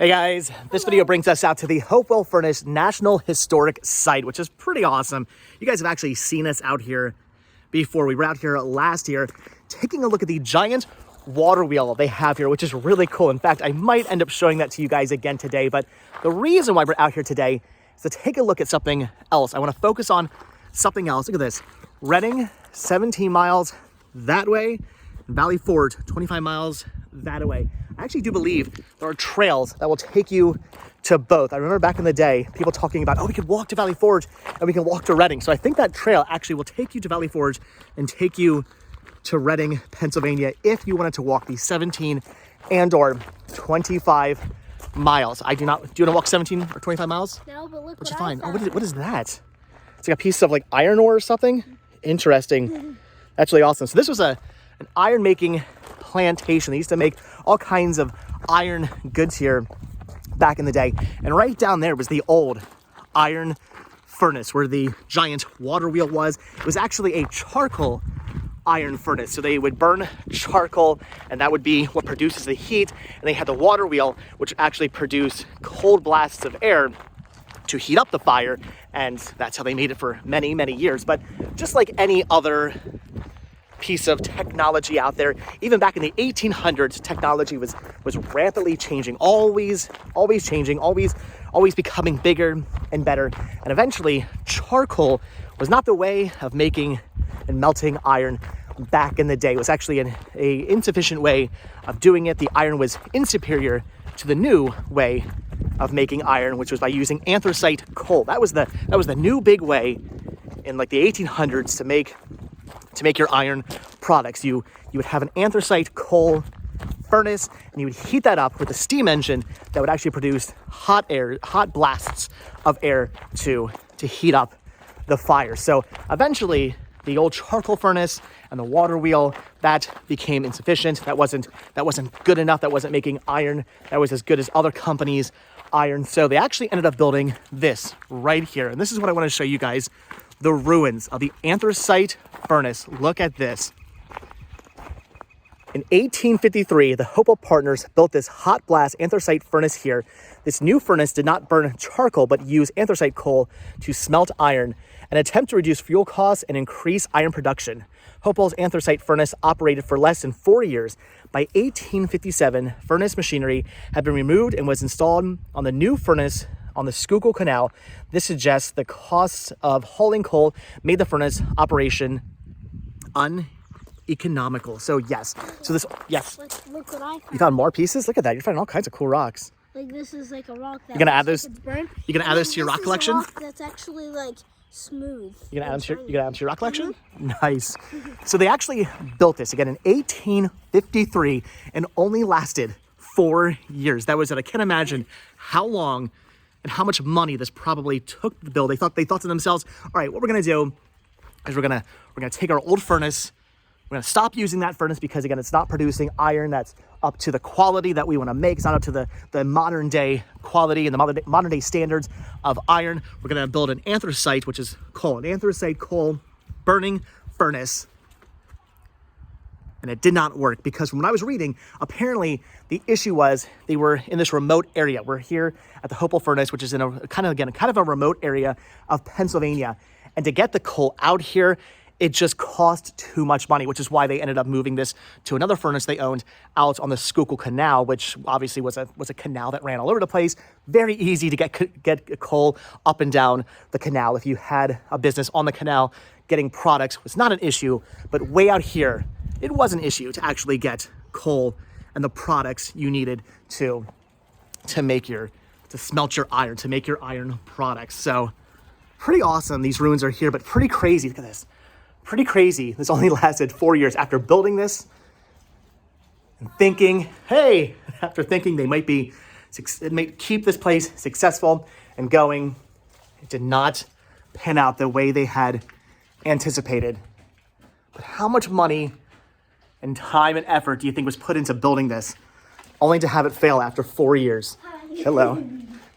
Hey guys, this video brings us out to the Hopewell Furnace National Historic Site, which is pretty awesome. You guys have actually seen us out here before. We were out here last year taking a look at the giant water wheel they have here, which is really cool. In fact, I might end up showing that to you guys again today, but the reason why we're out here today is to take a look at something else. I want to focus on something else. Look at this. Reading, 17 miles that way, and Valley Forge, 25 miles that way. I actually do believe there are trails that will take you to both. I remember back in the day, people talking about, oh, we could walk to Valley Forge and we can walk to Reading. So I think that trail actually will take you to Valley Forge and take you to Reading, Pennsylvania, if you wanted to walk the 17 and or 25 miles. I do not. Do you want to walk 17 or 25 miles? No, but look what what you find. I Oh, found. what is that? It's like a piece of like iron ore or something. Interesting. That's really awesome. So this was an iron making plantation. They used to make all kinds of iron goods here back in the day. And right down there was the old iron furnace where the giant water wheel was. It was actually a charcoal iron furnace. So they would burn charcoal and that would be what produces the heat. And they had the water wheel, which actually produced cold blasts of air to heat up the fire. And that's how they made it for many, many years. But just like any other piece of technology out there, even back in the 1800s, technology was rapidly changing, always changing, always becoming bigger and better. And eventually charcoal was not the way of making and melting iron back in the day. It was actually an insufficient way of doing it. The iron was inferior to the new way of making iron, which was by using anthracite coal. That was the new big way in like the 1800s to make your iron products. You would have an anthracite coal furnace and you would heat that up with a steam engine that would actually produce hot blasts of air to heat up the fire. So eventually the old charcoal furnace and the water wheel, that became insufficient. That wasn't good enough. That wasn't making iron that was as good as other companies' iron. So they actually ended up building this right here. And this is what I want to show you guys. The ruins of the anthracite furnace. Look at this. In 1853, the Hopewell partners built this hot blast anthracite furnace here. This new furnace did not burn charcoal, but used anthracite coal to smelt iron, an attempt to reduce fuel costs and increase iron production. Hopewell's anthracite furnace operated for less than 4 years. By 1857, furnace machinery had been removed and was installed on the new furnace on the Schuylkill Canal. This suggests the costs of hauling coal made the furnace operation uneconomical. So yes. So this, yes. Look what I found. You found more pieces? Look at that. You're finding all kinds of cool rocks. Like this is like a rock that You're gonna add this? It's burnt. You gonna add this to your rock collection? This is a rock that's actually like smooth. You gonna add them to your rock collection? Nice. So they actually built this again in 1853 and only lasted 4 years. That was it. I can't imagine how long and how much money this probably took to build. They thought to themselves, all right, what we're gonna do is we're gonna take our old furnace. We're gonna stop using that furnace because again, it's not producing iron that's up to the quality that we wanna make. It's not up to the modern day quality and the modern day standards of iron. We're gonna build an anthracite, which is coal, an anthracite coal burning furnace. And it did not work because from what I was reading, apparently the issue was they were in this remote area. We're here at the Hopewell Furnace, which is in a kind of a remote area of Pennsylvania. And to get the coal out here, it just cost too much money, which is why they ended up moving this to another furnace they owned out on the Schuylkill Canal, which obviously was a canal that ran all over the place. Very easy to get coal up and down the canal. If you had a business on the canal, getting products was not an issue, but way out here, it was an issue to actually get coal and the products you needed to smelt your iron, to make your iron products. So pretty awesome. These ruins are here, but pretty crazy. Look at this. Pretty crazy. This only lasted 4 years after building this and thinking, hey, after thinking it might keep this place successful and going. It did not pan out the way they had anticipated. But how much money and time and effort do you think was put into building this, only to have it fail after 4 years? Hello.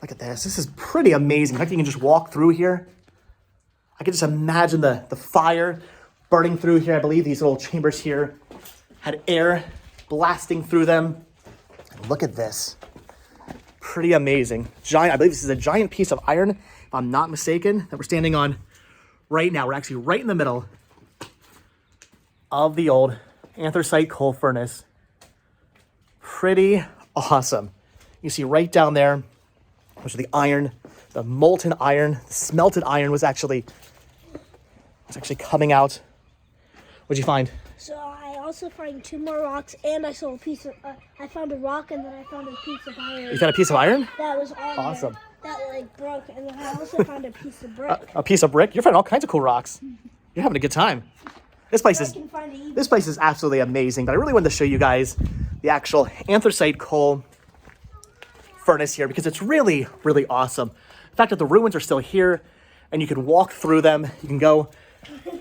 Look at this. This is pretty amazing. In fact, you can just walk through here. I can just imagine the fire burning through here. I believe these little chambers here had air blasting through them. Look at this. Pretty amazing. Giant, I believe this is a giant piece of iron, if I'm not mistaken, that we're standing on right now. We're actually right in the middle of the old anthracite coal furnace. Pretty awesome. You see right down there, which is the iron, the molten iron, the smelted iron was actually coming out. What'd you find? So I also find 2 more rocks, and I saw a piece of. I found a rock, and then I found a piece of iron. You found a piece of iron? That was on Awesome. There, that like broke, and then I also found a piece of brick. A piece of brick? You're finding all kinds of cool rocks. You're having a good time. This place is absolutely amazing, but I really wanted to show you guys the actual anthracite coal furnace here because it's really, really awesome. The fact that the ruins are still here and you can walk through them, you can go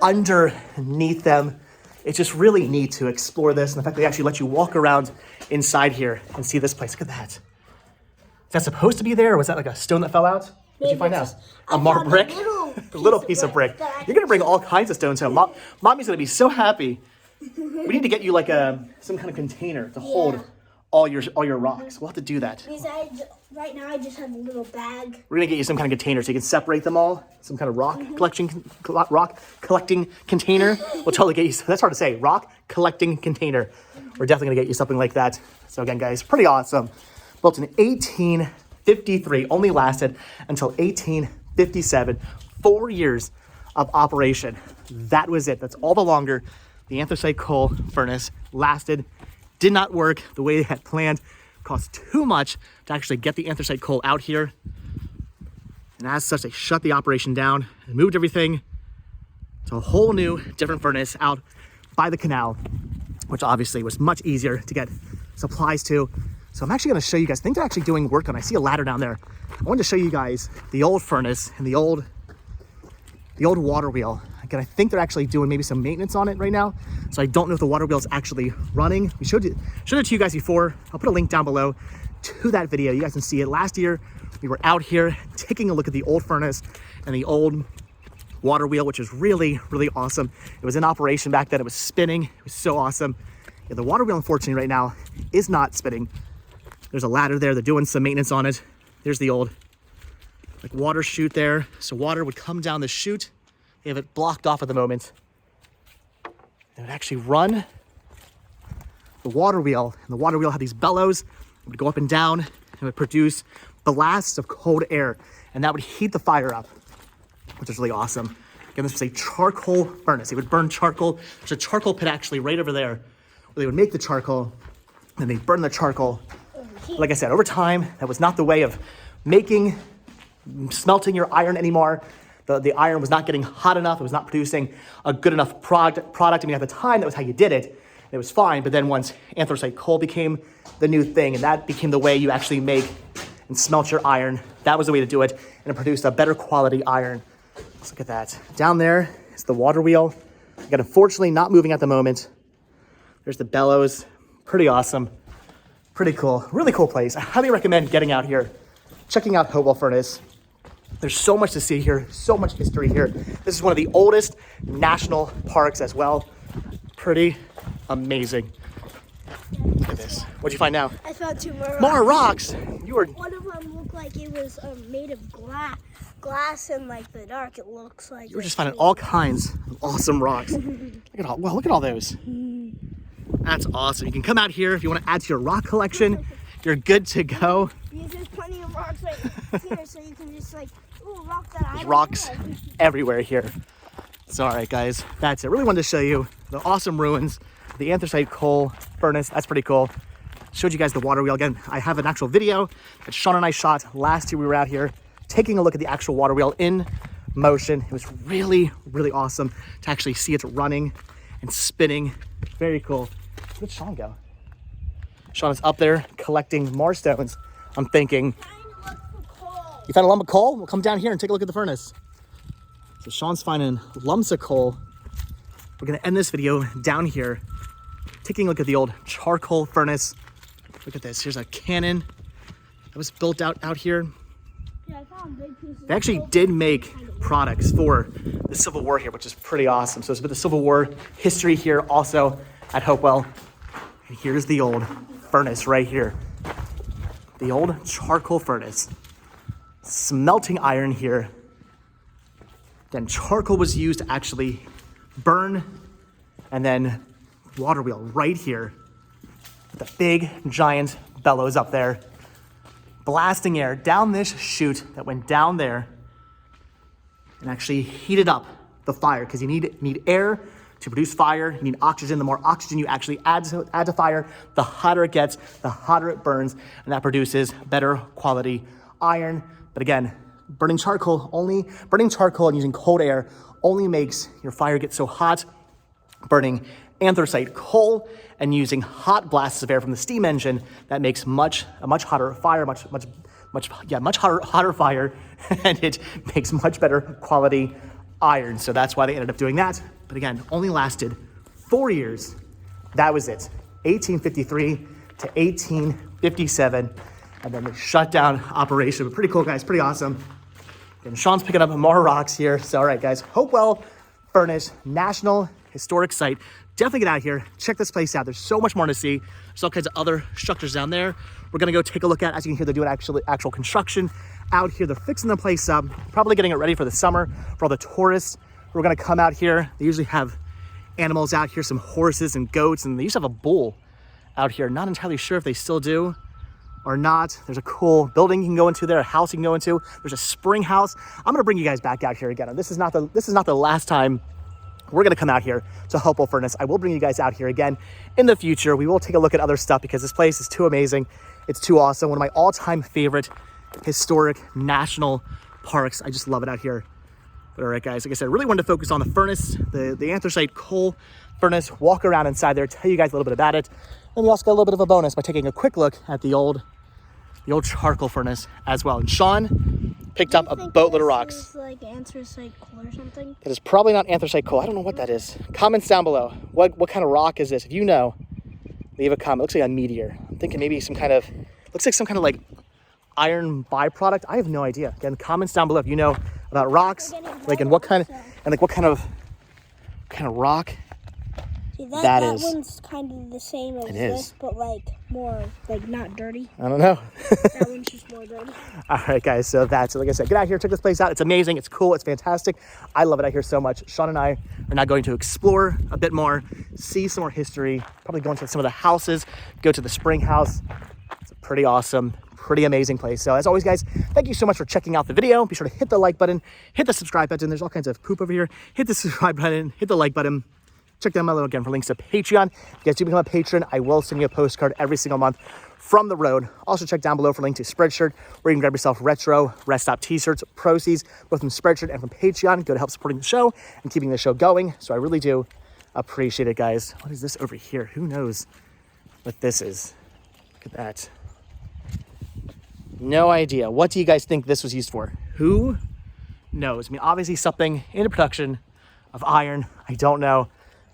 underneath them. It's just really neat to explore this. And the fact they actually let you walk around inside here and see this place. Look at that. Is that supposed to be there, or was that like a stone that fell out? What did you find out? A marble brick? A little piece of brick. You're going to bring all kinds of stones home. Mommy's going to be so happy. We need to get you like some kind of container to hold all your rocks. We'll have to do that. Because right now I just have a little bag. We're going to get you some kind of container so you can separate them all. Some kind of rock collecting container. We'll totally get you, that's hard to say, rock collecting container. We're definitely going to get you something like that. So again, guys, pretty awesome. Built in 1853, only lasted until 1857. 4 years of operation. That was it. That's all the longer the anthracite coal furnace lasted. Did not work the way they had planned. Cost too much to actually get the anthracite coal out here. And as such, they shut the operation down and moved everything to a whole new, different furnace out by the canal, which obviously was much easier to get supplies to. So I'm actually going to show you guys, I think they're actually doing work on, I see a ladder down there. I wanted to show you guys the old furnace and the old water wheel. Again, I think they're actually doing maybe some maintenance on it right now. So I don't know if the water wheel is actually running. We showed it to you guys before. I'll put a link down below to that video. You guys can see it. Last year, we were out here taking a look at the old furnace and the old water wheel, which is really, really awesome. It was in operation back then. It was spinning. It was so awesome. Yeah, the water wheel, unfortunately, right now is not spinning. There's a ladder there. They're doing some maintenance on it. There's the old water chute there. So water would come down the chute. They have it blocked off at the moment. They would actually run the water wheel, and the water wheel had these bellows. It would go up and down, and it would produce blasts of cold air, and that would heat the fire up, which is really awesome. Again, this was a charcoal furnace. They would burn charcoal. There's a charcoal pit actually right over there where they would make the charcoal, and they burn the charcoal. Like I said, over time, that was not the way of smelting your iron anymore. The iron was not getting hot enough. It was not producing a good enough product. I mean, at the time, that was how you did it. It was fine. But then once anthracite coal became the new thing, and that became the way you actually make and smelt your iron, that was the way to do it. And it produced a better quality iron. Let's look at that. Down there is the water wheel. Again, unfortunately, not moving at the moment. There's the bellows. Pretty awesome. Pretty cool. Really cool place. I highly recommend getting out here, checking out Hopewell Furnace. There's so much to see here, so much history here. This is one of the oldest national parks as well. Pretty amazing. Look at this. What'd you find now? I found 2 more rocks. More rocks. One of them looked like it was made of glass, and like the dark, it looks like. You were just finding all kinds of awesome rocks. Look at all those. That's awesome. You can come out here if you want to add to your rock collection. You're good to go. There's plenty of rocks right here, so you can just rock that I There's rocks everywhere here. So all right, guys, that's it. Really wanted to show you the awesome ruins, the anthracite coal furnace. That's pretty cool. Showed you guys the water wheel. Again, I have an actual video that Sean and I shot last year. We were out here taking a look at the actual water wheel in motion. It was really, really awesome to actually see it running and spinning. Very cool. Where'd Sean go? Sean is up there collecting more stones. I'm thinking, you found a lump of coal? We'll come down here and take a look at the furnace. So Sean's finding lumps of coal. We're gonna end this video down here, taking a look at the old charcoal furnace. Look at this, here's a cannon that was built out here. Yeah, I found big pieces. They actually did make products for the Civil War here, which is pretty awesome. So it's a bit of Civil War history here also at Hopewell. And here's the old furnace right here. the old charcoal furnace. Smelting iron here. Then charcoal was used to actually burn, and then water wheel right here. The big giant bellows up there, blasting air down this chute that went down there and actually heated up the fire, because you need air to produce fire. You need oxygen. The more oxygen you actually add to fire, the hotter it gets, the hotter it burns, and that produces better quality iron. But again, burning charcoal and using cold air only makes your fire get so hot. Burning anthracite coal and using hot blasts of air from the steam engine, that makes a much hotter fire, much hotter fire, and it makes much better quality iron. So that's why they ended up doing that. But again, only lasted 4 years. That was it. 1853 to 1857. And then they shut down operation. But pretty cool, guys. Pretty awesome. And Sean's picking up more rocks here. So, all right, guys. Hopewell Furnace, National Historic Site. Definitely get out here. Check this place out. There's so much more to see. There's all kinds of other structures down there. We're going to go take a look at. As you can hear, they're doing actual construction out here. They're fixing the place up. Probably getting it ready for the summer for all the tourists who are going to come out here. They usually have animals out here, some horses and goats. And they used to have a bull out here. Not entirely sure if they still do or not. There's a cool building you can go into there, a house you can go into. There's a spring house. I'm gonna bring you guys back out here again. And this is not the last time we're gonna come out here to Hopewell Furnace. I will bring you guys out here again in the future. We will take a look at other stuff because this place is too amazing. It's too awesome. One of my all-time favorite historic national parks. I just love it out here. But all right, guys, like I said, I really wanted to focus on the furnace, the anthracite coal furnace, walk around inside there, tell you guys a little bit about it. And we also got a little bit of a bonus by taking a quick look at the old charcoal furnace as well. And Sean picked up a boatload of rocks. Is like anthracite coal or something? It is probably not anthracite coal. I don't know what that is. Comments down below. What kind of rock is this? If you know, leave a comment. It looks like a meteor. I'm thinking maybe some kind of like iron byproduct. I have no idea. Again, comments down below if you know about rocks, like and what kind of rock. See, that one's kind of the same as this, but like more like not dirty. I don't know. That one's just more dirty. All right, guys. So that's it. Like I said, get out here, check this place out. It's amazing. It's cool. It's fantastic. I love it out here so much. Sean and I are now going to explore a bit more, see some more history, probably go into some of the houses, go to the spring house. It's a pretty awesome, pretty amazing place. So as always, guys, thank you so much for checking out the video. Be sure to hit the like button, hit the subscribe button. There's all kinds of poop over here. Hit the subscribe button, hit the like button. Check down below again for links to Patreon. If you guys do become a patron, I will send you a postcard every single month from the road. Also check down below for a link to Spreadshirt, where you can grab yourself retro Rest Stop t-shirts, proceeds, both from Spreadshirt and from Patreon. Go to help supporting the show and keeping the show going. So I really do appreciate it, guys. What is this over here? Who knows what this is? Look at that. No idea. What do you guys think this was used for? Who knows? I mean, obviously something in the production of iron. I don't know.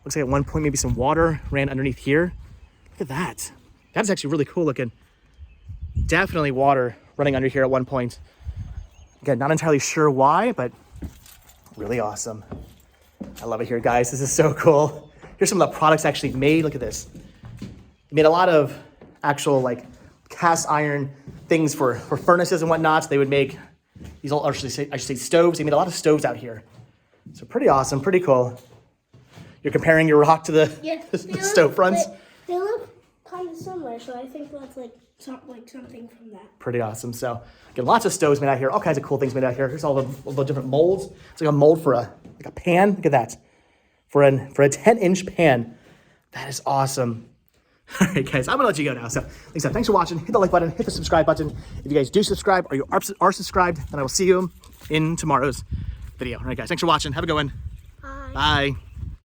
Looks like at one point maybe some water ran underneath here. Look at that. That's actually really cool looking. Definitely water running under here at one point. Again, not entirely sure why, but really awesome. I love it here, guys. This is so cool. Here's some of the products actually made. Look at this. Made a lot of actual like cast iron things for furnaces and whatnot. They would make these all, I should say stoves. They made a lot of stoves out here. So pretty awesome, pretty cool. You're comparing your rock to the stove fronts? They look kind of similar, so I think that's like something from that. Pretty awesome. So again, lots of stoves made out here, all kinds of cool things made out here. Here's all the different molds. It's like a mold for a pan. Look at that. For a 10-inch pan. That is awesome. All right, guys, I'm gonna let you go now. So like I said, thanks for watching. Hit the like button, hit the subscribe button. If you guys do subscribe or you are subscribed, then I will see you in tomorrow's video. All right, guys, thanks for watching. Have a good one. Bye. Bye.